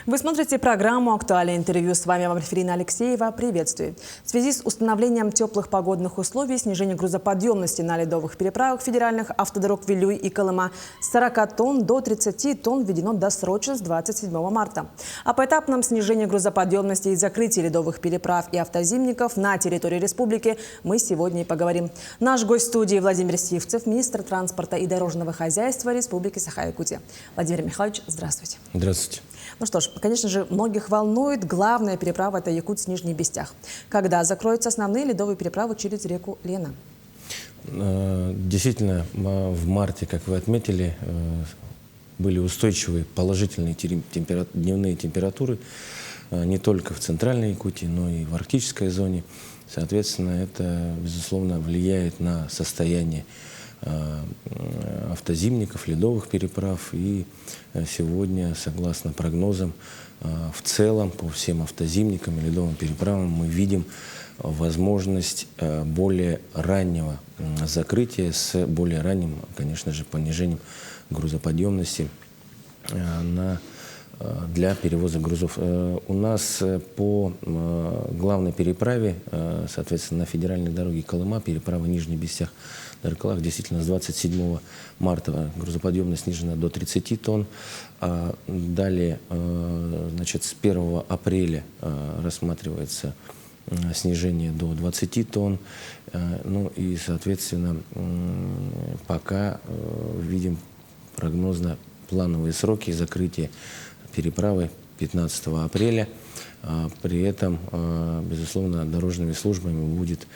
Вы смотрите программу «Актуальное интервью». С вами Марфирина Алексеева. Приветствую. В связи с установлением теплых погодных условий, снижение грузоподъемности на ледовых переправах федеральных автодорог Вилюй и Колыма с 40 тонн до 30 тонн введено досрочно с 27 марта. О поэтапном снижении грузоподъемности и закрытии ледовых переправ и автозимников на территории республики мы сегодня и поговорим. Наш гость студии Владимир Сивцев, министр транспорта и дорожного хозяйства Республики Саха-Якутия. Владимир Михайлович, здравствуйте. Здравствуйте. Ну что ж, конечно же, многих волнует главная переправа – это Якутск-Нижний Бестях. Когда закроются основные ледовые переправы через реку Лена? Действительно, в марте, как вы отметили, были устойчивые положительные дневные температуры не только в центральной Якутии, но и в арктической зоне. Соответственно, это, безусловно, влияет на состояние автозимников, ледовых переправ. И сегодня, согласно прогнозам, в целом по всем автозимникам и ледовым переправам мы видим возможность более раннего закрытия с более ранним, конечно же, понижением грузоподъемности для перевоза грузов. У нас по главной переправе, соответственно, на федеральной дороге Колыма, переправа Нижний Бестях, Даркалах, действительно, с 27 марта грузоподъемность снижена до 30 тонн. Далее, значит, с 1 апреля рассматривается снижение до 20 тонн. Ну и, соответственно, пока видим прогнозно-плановые сроки закрытия переправы 15 апреля. При этом, безусловно, дорожными службами будет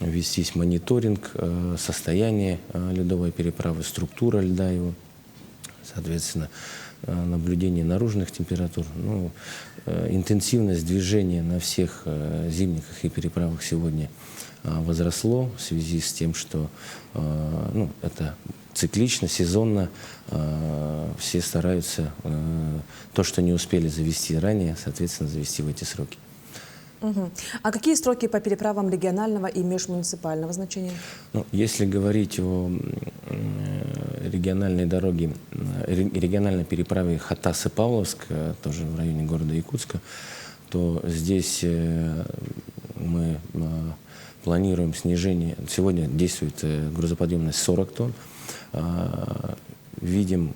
вестись мониторинг состояния ледовой переправы, структура льда его, соответственно, наблюдение наружных температур. Ну, интенсивность движения на всех зимниках и переправах сегодня возросло в связи с тем, что это циклично, сезонно. Все стараются то, что не успели завести ранее, соответственно, завести в эти сроки. А какие сроки по переправам регионального и межмуниципального значения? Ну, если говорить о региональной дороге, региональной переправе Хатас-Павловск, тоже в районе города Якутска, то здесь мы планируем снижение. Сегодня действует грузоподъемность 40 тонн. Видим,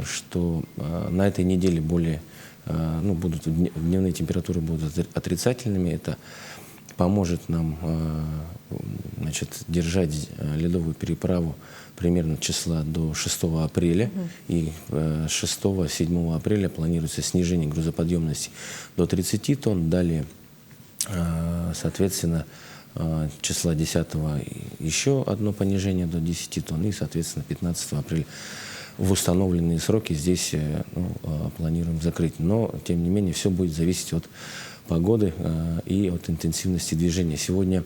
что на этой неделе дневные температуры будут отрицательными. Это поможет нам, держать ледовую переправу примерно числа до 6 апреля. И с 6-7 апреля планируется снижение грузоподъемности до 30 тонн. Далее, соответственно, числа 10 еще одно понижение до 10 тонн. И, соответственно, 15 апреля в установленные сроки здесь планируем закрыть. Но, тем не менее, все будет зависеть от погоды и от интенсивности движения. Сегодня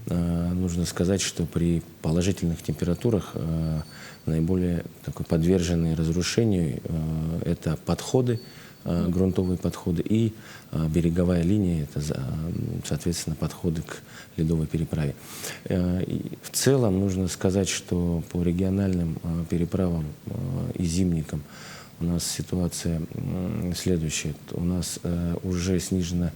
нужно сказать, что при положительных температурах наиболее подверженные разрушению это подходы, грунтовые подходы и береговая линия, это, соответственно, подходы к ледовой переправе. И в целом нужно сказать, что по региональным переправам и зимникам у нас ситуация следующая. У нас уже снижена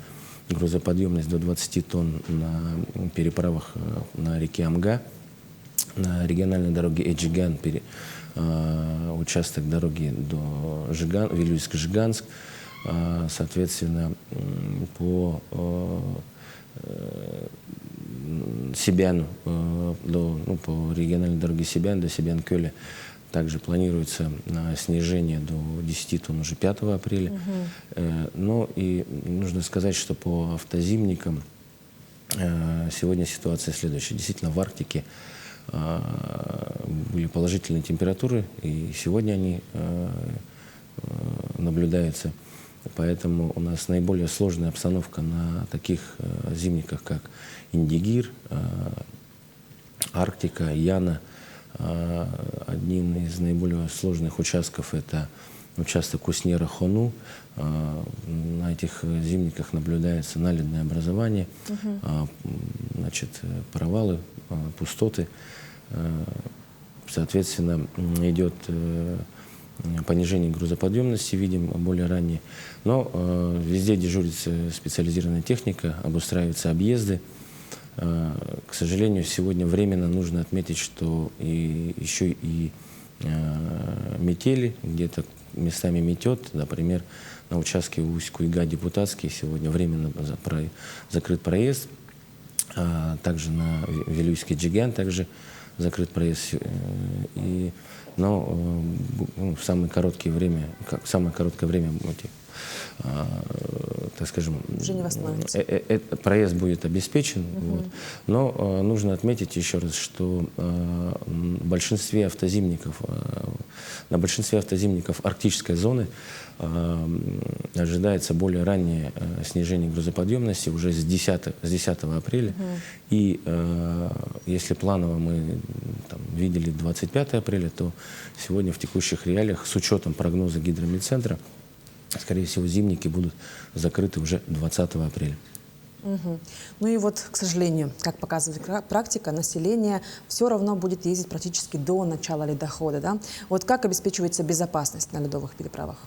грузоподъемность до 20 тонн на переправах на реке Амга, на региональной дороге Эджиган, участок дороги до Вилюйск-Жиганск, соответственно, по Себяну, по региональной дороге Себян до Себян-Кёля также планируется снижение до 10 тонн уже 5 апреля. Но и нужно сказать, что по автозимникам сегодня ситуация следующая. Действительно, в Арктике были положительные температуры, и сегодня они наблюдаются. Поэтому у нас наиболее сложная обстановка на таких зимниках, как Индигир, Арктика, Яна. Одним из наиболее сложных участков это участок Куснера-Хону. На этих зимниках наблюдается наледное образование, провалы, пустоты. Соответственно, идет понижение грузоподъемности видим более ранее. Но везде дежурит специализированная техника, обустраиваются объезды. К сожалению, сегодня временно нужно отметить, что еще и метели, где-то местами метет. Например, на участке Усть-Куйга Депутатский сегодня временно закрыт проезд. Также на Вилюйский Джигян также закрыт проезд. Но в самое короткое время так скажем, уже не восстановится. Проезд будет обеспечен. Вот. Но нужно отметить еще раз, что на большинстве автозимников арктической зоны ожидается более раннее снижение грузоподъемности уже с 10 апреля. И если планово мы видели 25 апреля, то сегодня в текущих реалиях с учетом прогноза Гидромедцентра, скорее всего, зимники будут закрыты уже 20 апреля. Ну и вот, к сожалению, как показывает практика, население все равно будет ездить практически до начала ледохода. Да? Вот как обеспечивается безопасность на ледовых переправах?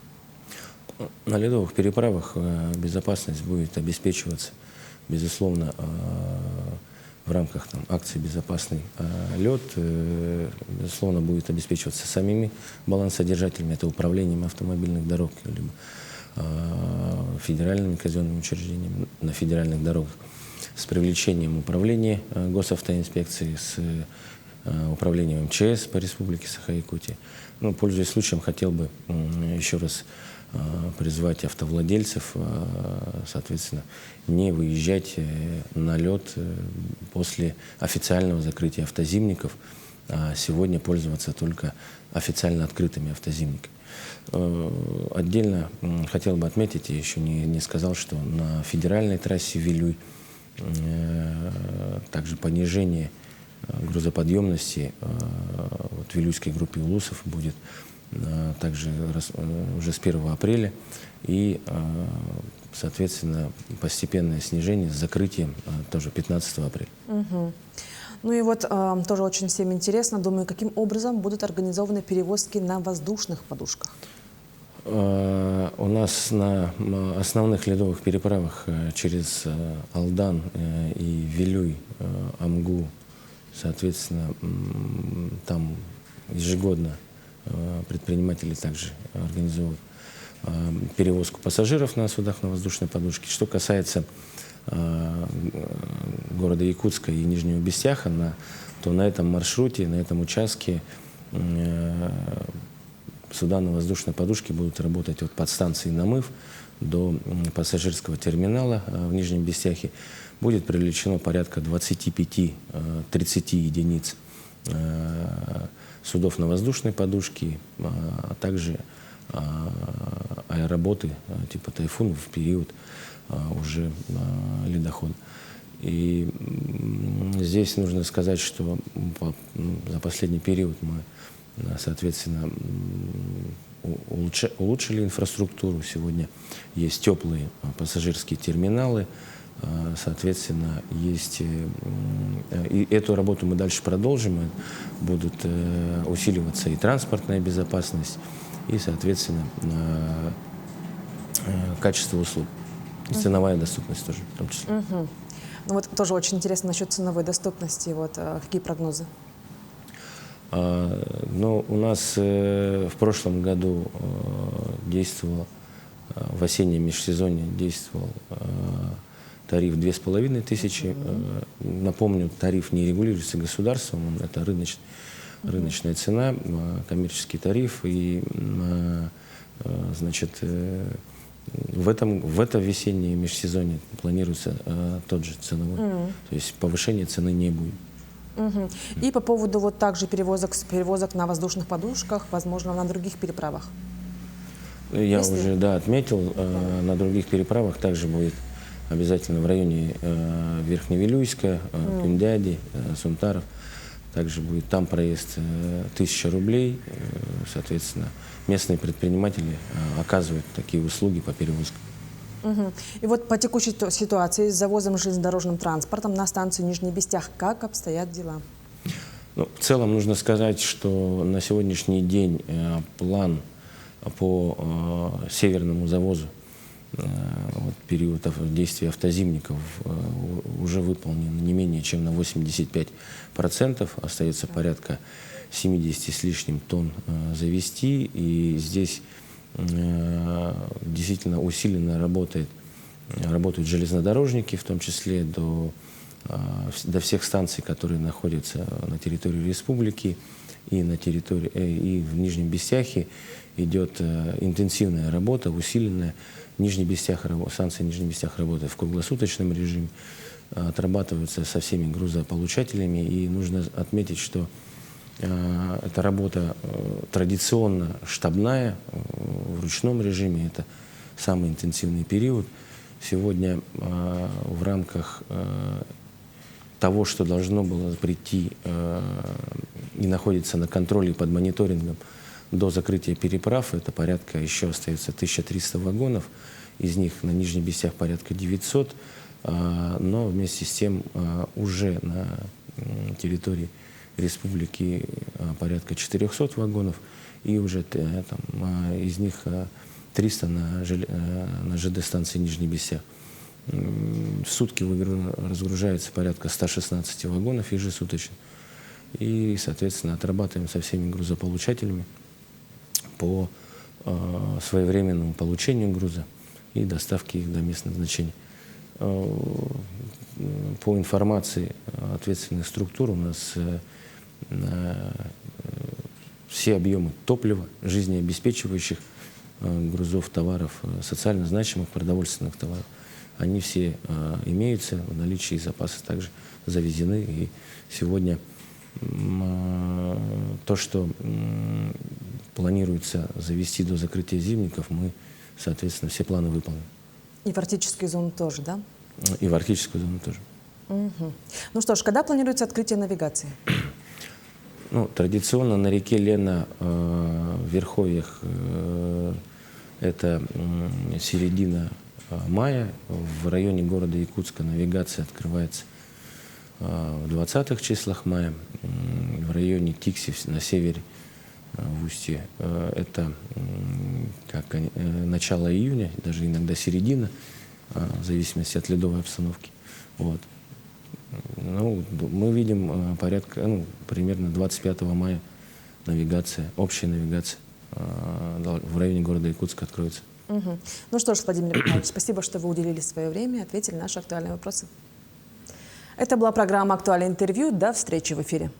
На ледовых переправах безопасность будет обеспечиваться, безусловно, в рамках акции «Безопасный лед», безусловно, будет обеспечиваться самими балансодержателями, это управлением автомобильных дорог, либо федеральными казенными учреждениями на федеральных дорогах, с привлечением управления госавтоинспекции, с управлением МЧС по Республике Саха-Якутия. Ну, пользуясь случаем, хотел бы еще раз призвать автовладельцев, соответственно, не выезжать на лед после официального закрытия автозимников, а сегодня пользоваться только официально открытыми автозимниками. Отдельно хотел бы отметить, я еще не сказал, что на федеральной трассе Вилюй также понижение грузоподъемности в Вилюйской группе улусов будет также уже с 1 апреля и, соответственно, постепенное снижение с закрытием тоже 15 апреля. Ну и вот тоже очень всем интересно, думаю, каким образом будут организованы перевозки на воздушных подушках? У нас на основных ледовых переправах через Алдан и Вилюй, Амгу, соответственно, там ежегодно предприниматели также организовывают перевозку пассажиров на судах на воздушной подушке. Что касается города Якутска и Нижнего Бестяха, то на этом маршруте, на этом участке суда на воздушной подушке будут работать от подстанции Намыв до пассажирского терминала в Нижнем Бестяхе. Будет привлечено порядка 25-30 единиц судов на воздушной подушке, а также аэроботы типа «Тайфун» в период уже ледохода. И здесь нужно сказать, что за последний период мы, соответственно, улучшили инфраструктуру. Сегодня есть теплые пассажирские терминалы, соответственно, есть... И эту работу мы дальше продолжим. Будут усиливаться и транспортная безопасность, и, соответственно, качество услуг. И ценовая доступность тоже, в том числе. Ну вот тоже очень интересно насчет ценовой доступности. Вот какие прогнозы? Ну, у нас в прошлом году действовал, в осеннем межсезонье действовал тариф 2500. Напомню, тариф не регулируется государством, это рыночная цена, коммерческий тариф. И, значит, в это весеннее межсезонье планируется тот же ценовой. То есть повышения цены не будет. И по поводу вот также перевозок на воздушных подушках, возможно, на других переправах? Я уже отметил, на других переправах также будет обязательно в районе Верхневилюйска, Кундяди, Сунтаров. Также будет там проезд 1000 рублей. Соответственно, местные предприниматели оказывают такие услуги по перевозкам. И вот по текущей ситуации с завозом железнодорожным транспортом на станцию Нижний Бестях, как обстоят дела? Ну, в целом нужно сказать, что на сегодняшний день план по северному завозу. Вот период действия автозимников уже выполнен не менее чем на 85%. Остается порядка 70 с лишним тонн завести. И здесь действительно усиленно работают железнодорожники, в том числе до всех станций, которые находятся на территории республики и в Нижнем Бестяхе. Идет интенсивная работа, усиленная. Станция Нижний Бестях работает в круглосуточном режиме, отрабатываются со всеми грузополучателями. И нужно отметить, что эта работа традиционно штабная, в ручном режиме. Это самый интенсивный период. Сегодня в рамках того, что должно было прийти и находится на контроле под мониторингом до закрытия переправ, это порядка, еще остается 1300 вагонов, из них на Нижний Бестях порядка 900, но вместе с тем уже на территории республики порядка 400 вагонов, и уже из них 300 на ЖД-станции Нижний Бестях. В сутки разгружается порядка 116 вагонов ежесуточно. И, соответственно, отрабатываем со всеми грузополучателями по своевременному получению груза и доставке их до мест назначения. По информации ответственных структур у нас все объемы топлива, жизнеобеспечивающих грузов, товаров, социально значимых продовольственных товаров, они все имеются в наличии, запасы также завезены. И сегодня то, что планируется завести до закрытия зимников, мы, соответственно, все планы выполним. И в арктическую зону тоже, да? И в арктическую зону тоже. Угу. Ну что ж, когда планируется открытие навигации? Традиционно на реке Лена в верховьях это середина мая. В районе города Якутска навигация открывается в 20-х числах мая. В районе Тикси на севере, в устье, это начало июня, даже иногда середина, в зависимости от ледовой обстановки. Вот. Мы видим примерно 25 мая общая навигация в районе города Якутска откроется. Угу. Ну что ж, Владимир Михайлович, спасибо, что вы уделили свое время и ответили на наши актуальные вопросы. Это была программа «Актуальное интервью». До встречи в эфире.